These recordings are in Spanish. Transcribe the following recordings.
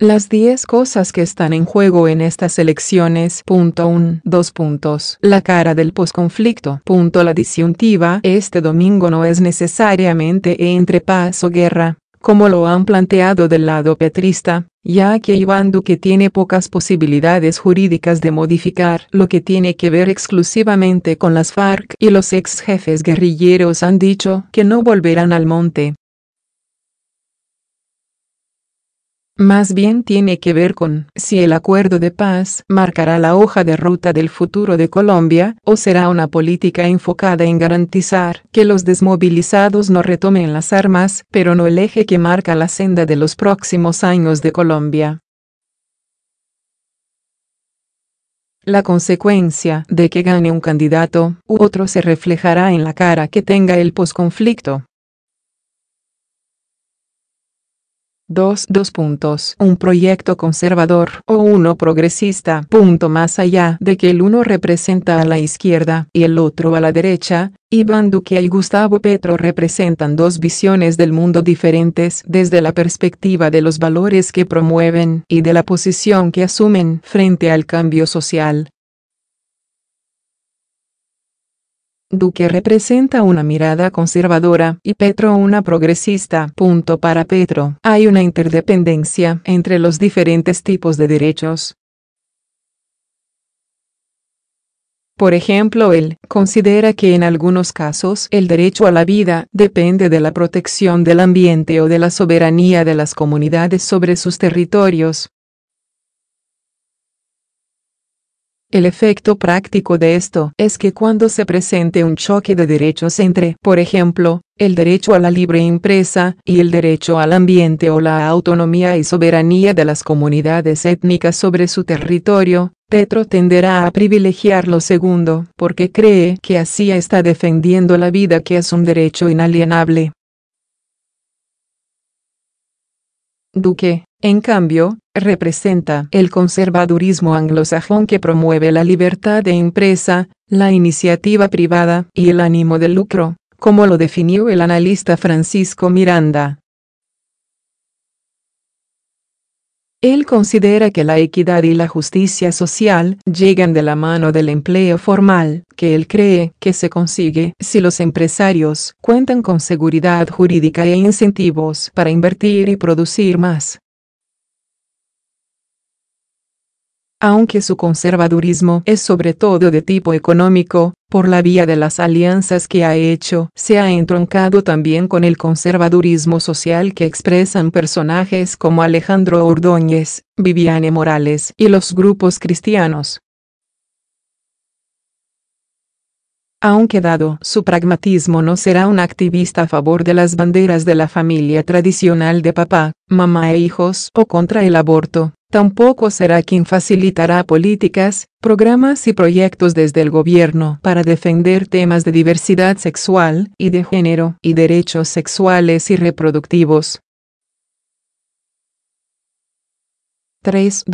Las 10 cosas que están en juego en estas elecciones. 1. 2. La cara del posconflicto. La disyuntiva este domingo no es necesariamente entre paz o guerra, como lo han planteado del lado petrista, ya que Iván Duque tiene pocas posibilidades jurídicas de modificar lo que tiene que ver exclusivamente con las FARC, y los ex jefes guerrilleros han dicho que no volverán al monte. Más bien tiene que ver con si el acuerdo de paz marcará la hoja de ruta del futuro de Colombia, o será una política enfocada en garantizar que los desmovilizados no retomen las armas, pero no el eje que marca la senda de los próximos años de Colombia. La consecuencia de que gane un candidato u otro se reflejará en la cara que tenga el posconflicto. 2. Un proyecto conservador o uno progresista. Más allá de que el uno representa a la izquierda y el otro a la derecha, Iván Duque y Gustavo Petro representan dos visiones del mundo diferentes desde la perspectiva de los valores que promueven y de la posición que asumen frente al cambio social. Duque representa una mirada conservadora y Petro una progresista. Para Petro, hay una interdependencia entre los diferentes tipos de derechos. Por ejemplo, él considera que en algunos casos el derecho a la vida depende de la protección del ambiente o de la soberanía de las comunidades sobre sus territorios. El efecto práctico de esto es que cuando se presente un choque de derechos entre, por ejemplo, el derecho a la libre empresa y el derecho al ambiente o la autonomía y soberanía de las comunidades étnicas sobre su territorio, Petro tenderá a privilegiar lo segundo porque cree que así está defendiendo la vida, que es un derecho inalienable. Duque, en cambio, representa el conservadurismo anglosajón que promueve la libertad de empresa, la iniciativa privada y el ánimo de lucro, como lo definió el analista Francisco Miranda. Él considera que la equidad y la justicia social llegan de la mano del empleo formal, que él cree que se consigue si los empresarios cuentan con seguridad jurídica e incentivos para invertir y producir más. Aunque su conservadurismo es sobre todo de tipo económico, por la vía de las alianzas que ha hecho, se ha entroncado también con el conservadurismo social que expresan personajes como Alejandro Ordóñez, Viviane Morales y los grupos cristianos. Aunque dado su pragmatismo no será un activista a favor de las banderas de la familia tradicional de papá, mamá e hijos o contra el aborto, tampoco será quien facilitará políticas, programas y proyectos desde el gobierno para defender temas de diversidad sexual y de género y derechos sexuales y reproductivos. 3.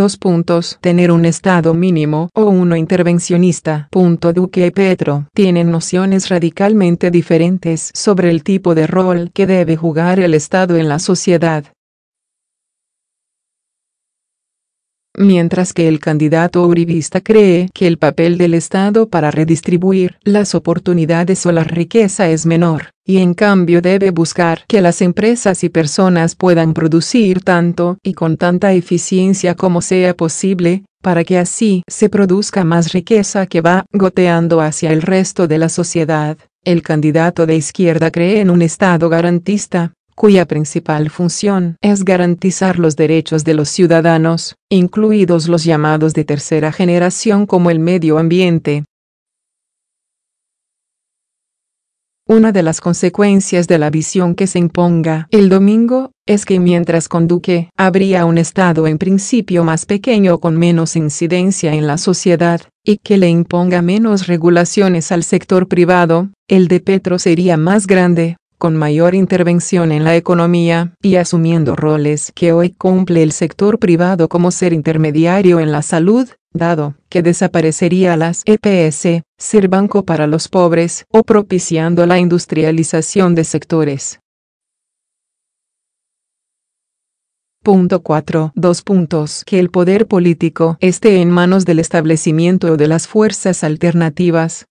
Tener un Estado mínimo o uno intervencionista. Duque y Petro tienen nociones radicalmente diferentes sobre el tipo de rol que debe jugar el Estado en la sociedad. Mientras que el candidato uribista cree que el papel del Estado para redistribuir las oportunidades o la riqueza es menor, y en cambio debe buscar que las empresas y personas puedan producir tanto y con tanta eficiencia como sea posible, para que así se produzca más riqueza que va goteando hacia el resto de la sociedad. El candidato de izquierda cree en un Estado garantista, cuya principal función es garantizar los derechos de los ciudadanos, incluidos los llamados de tercera generación como el medio ambiente. Una de las consecuencias de la visión que se imponga el domingo es que mientras con Duque habría un Estado en principio más pequeño con menos incidencia en la sociedad, y que le imponga menos regulaciones al sector privado, el de Petro sería más grande, con mayor intervención en la economía y asumiendo roles que hoy cumple el sector privado como ser intermediario en la salud, dado que desaparecería las EPS, ser banco para los pobres o propiciando la industrialización de sectores Punto 4. Que el poder político esté en manos del establecimiento o de las fuerzas alternativas.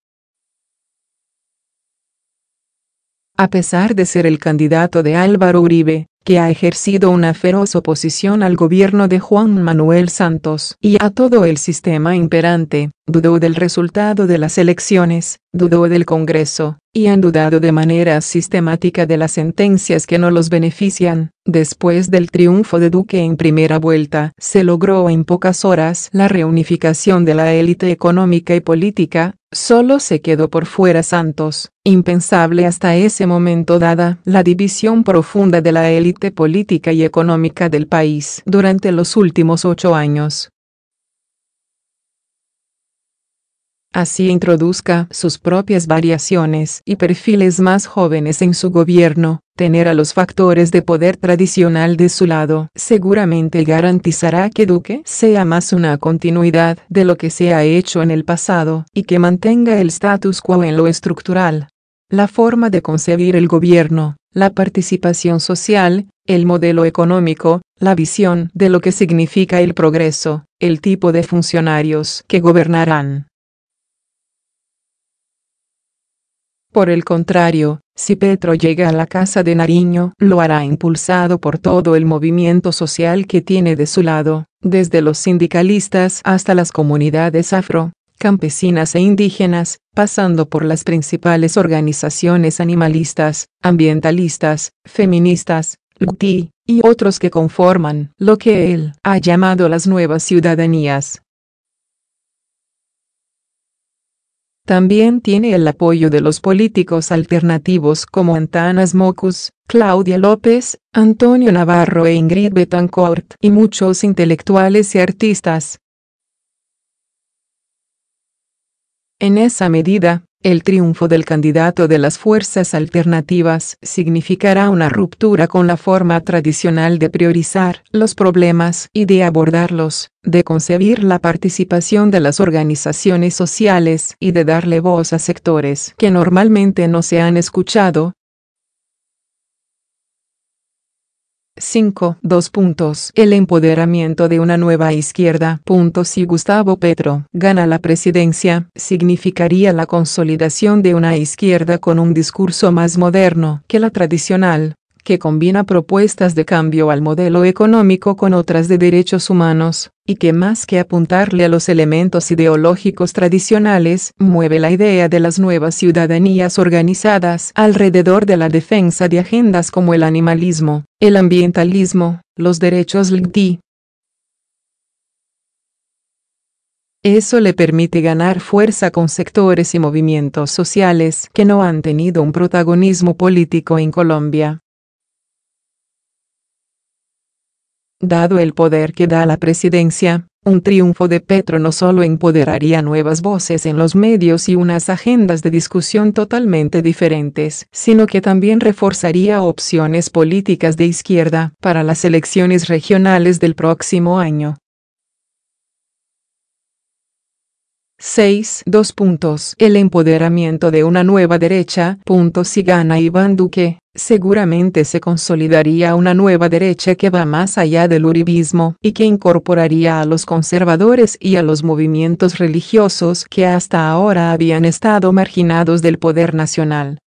A pesar de ser el candidato de Álvaro Uribe, que ha ejercido una feroz oposición al gobierno de Juan Manuel Santos y a todo el sistema imperante, dudó del resultado de las elecciones, dudó del Congreso, y han dudado de manera sistemática de las sentencias que no los benefician. Después del triunfo de Duque en primera vuelta, se logró en pocas horas la reunificación de la élite económica y política. Solo se quedó por fuera Santos, impensable hasta ese momento dada la división profunda de la élite política y económica del país durante los últimos 8 años. Así introduzca sus propias variaciones y perfiles más jóvenes en su gobierno, tener a los factores de poder tradicional de su lado seguramente garantizará que Duque sea más una continuidad de lo que se ha hecho en el pasado y que mantenga el status quo en lo estructural. La forma de concebir el gobierno, la participación social, el modelo económico, la visión de lo que significa el progreso, el tipo de funcionarios que gobernarán. Por el contrario, si Petro llega a la Casa de Nariño, lo hará impulsado por todo el movimiento social que tiene de su lado, desde los sindicalistas hasta las comunidades afro, campesinas e indígenas, pasando por las principales organizaciones animalistas, ambientalistas, feministas, LGTBI, y otros que conforman lo que él ha llamado las nuevas ciudadanías. También tiene el apoyo de los políticos alternativos como Antanas Mockus, Claudia López, Antonio Navarro e Ingrid Betancourt y muchos intelectuales y artistas. En esa medida, el triunfo del candidato de las fuerzas alternativas significará una ruptura con la forma tradicional de priorizar los problemas y de abordarlos, de concebir la participación de las organizaciones sociales y de darle voz a sectores que normalmente no se han escuchado. 5. El empoderamiento de una nueva izquierda. Si Gustavo Petro gana la presidencia, significaría la consolidación de una izquierda con un discurso más moderno que la tradicional, que combina propuestas de cambio al modelo económico con otras de derechos humanos, y que más que apuntarle a los elementos ideológicos tradicionales, mueve la idea de las nuevas ciudadanías organizadas alrededor de la defensa de agendas como el animalismo, el ambientalismo, los derechos LGTBI. Eso le permite ganar fuerza con sectores y movimientos sociales que no han tenido un protagonismo político en Colombia. Dado el poder que da la presidencia, un triunfo de Petro no solo empoderaría nuevas voces en los medios y unas agendas de discusión totalmente diferentes, sino que también reforzaría opciones políticas de izquierda para las elecciones regionales del próximo año. 6. El empoderamiento de una nueva derecha. Si gana Iván Duque, seguramente se consolidaría una nueva derecha que va más allá del uribismo y que incorporaría a los conservadores y a los movimientos religiosos que hasta ahora habían estado marginados del poder nacional.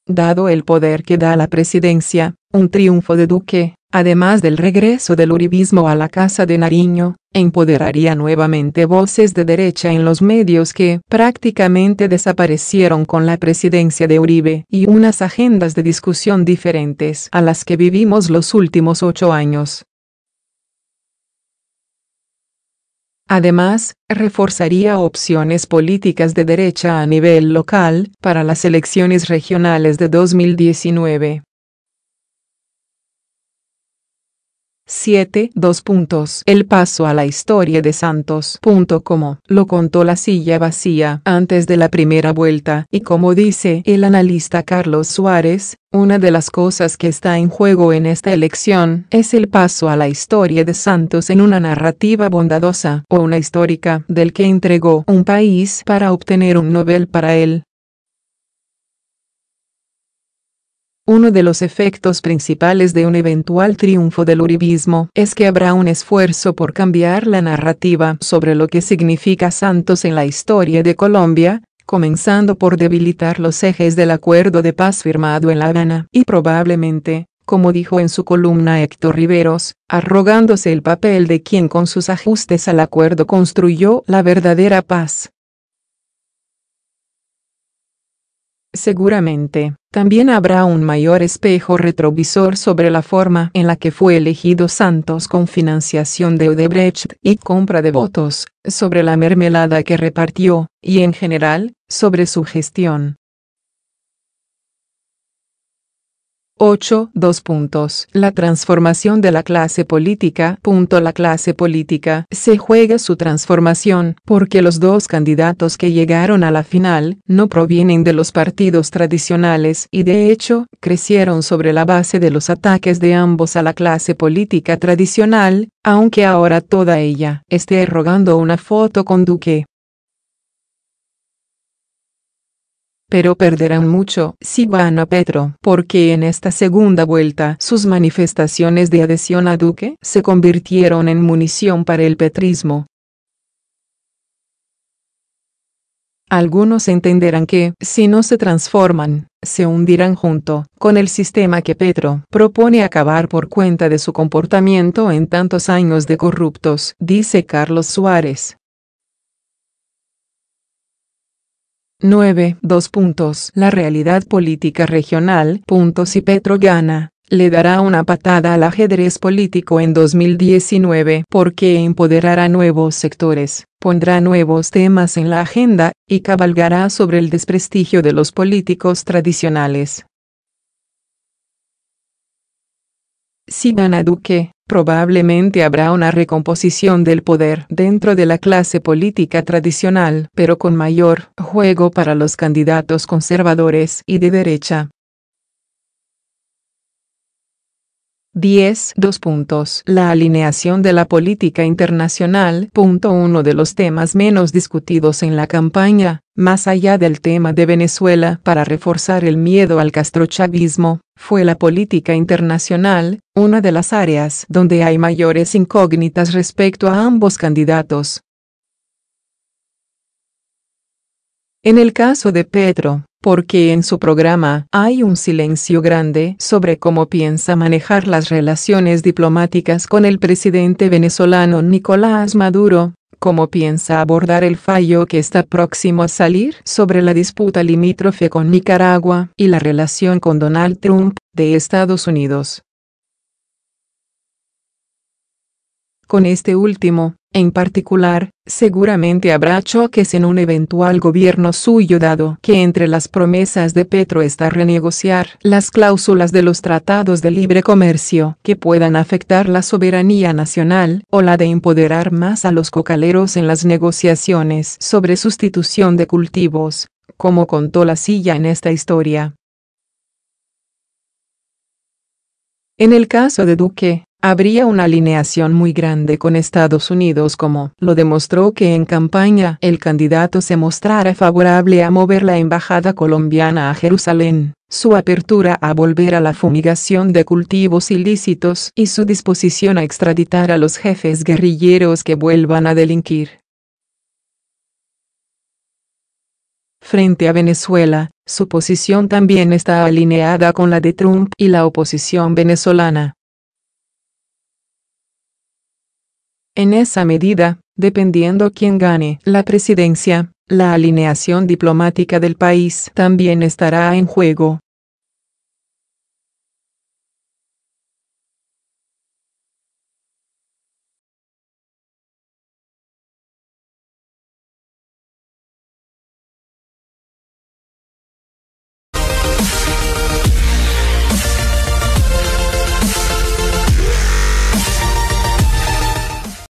Dado el poder que da la presidencia, un triunfo de Duque, además del regreso del uribismo a la Casa de Nariño, empoderaría nuevamente voces de derecha en los medios que prácticamente desaparecieron con la presidencia de Uribe y unas agendas de discusión diferentes a las que vivimos los últimos 8 años. Además, reforzaría opciones políticas de derecha a nivel local para las elecciones regionales de 2019. 7. El paso a la historia de Santos. Como lo contó La Silla Vacía antes de la primera vuelta y como dice el analista Carlos Suárez, una de las cosas que está en juego en esta elección es el paso a la historia de Santos en una narrativa bondadosa o una histórica del que entregó un país para obtener un Nobel para él. Uno de los efectos principales de un eventual triunfo del uribismo es que habrá un esfuerzo por cambiar la narrativa sobre lo que significa Santos en la historia de Colombia, comenzando por debilitar los ejes del acuerdo de paz firmado en La Habana y probablemente, como dijo en su columna Héctor Riveros, arrogándose el papel de quien con sus ajustes al acuerdo construyó la verdadera paz. Seguramente, también habrá un mayor espejo retrovisor sobre la forma en la que fue elegido Santos con financiación de Odebrecht y compra de votos, sobre la mermelada que repartió, y en general, sobre su gestión. 8. La transformación de la clase política. La clase política se juega su transformación porque los dos candidatos que llegaron a la final no provienen de los partidos tradicionales y de hecho crecieron sobre la base de los ataques de ambos a la clase política tradicional, aunque ahora toda ella esté rogando una foto con Duque. Pero perderán mucho si van a Petro, porque en esta segunda vuelta sus manifestaciones de adhesión a Duque se convirtieron en munición para el petrismo. Algunos entenderán que, si no se transforman, se hundirán junto con el sistema que Petro propone acabar por cuenta de su comportamiento en tantos años de corruptos, dice Carlos Suárez. 9. La realidad política regional. Si Petro gana, le dará una patada al ajedrez político en 2019 porque empoderará nuevos sectores, pondrá nuevos temas en la agenda, y cabalgará sobre el desprestigio de los políticos tradicionales. Si gana Duque, probablemente habrá una recomposición del poder dentro de la clase política tradicional, pero con mayor juego para los candidatos conservadores y de derecha. 10. La alineación de la política internacional. Uno de los temas menos discutidos en la campaña, más allá del tema de Venezuela para reforzar el miedo al castrochavismo, fue la política internacional, una de las áreas donde hay mayores incógnitas respecto a ambos candidatos. En el caso de Petro, porque en su programa hay un silencio grande sobre cómo piensa manejar las relaciones diplomáticas con el presidente venezolano Nicolás Maduro, cómo piensa abordar el fallo que está próximo a salir sobre la disputa limítrofe con Nicaragua y la relación con Donald Trump, de Estados Unidos. Con este último, en particular, seguramente habrá choques en un eventual gobierno suyo dado que entre las promesas de Petro está renegociar las cláusulas de los tratados de libre comercio que puedan afectar la soberanía nacional o la de empoderar más a los cocaleros en las negociaciones sobre sustitución de cultivos, como contó La Silla en esta historia. En el caso de Duque, habría una alineación muy grande con Estados Unidos como lo demostró que en campaña el candidato se mostrara favorable a mover la embajada colombiana a Jerusalén, su apertura a volver a la fumigación de cultivos ilícitos y su disposición a extraditar a los jefes guerrilleros que vuelvan a delinquir. Frente a Venezuela, su posición también está alineada con la de Trump y la oposición venezolana. En esa medida, dependiendo quién gane la presidencia, la alineación diplomática del país también estará en juego.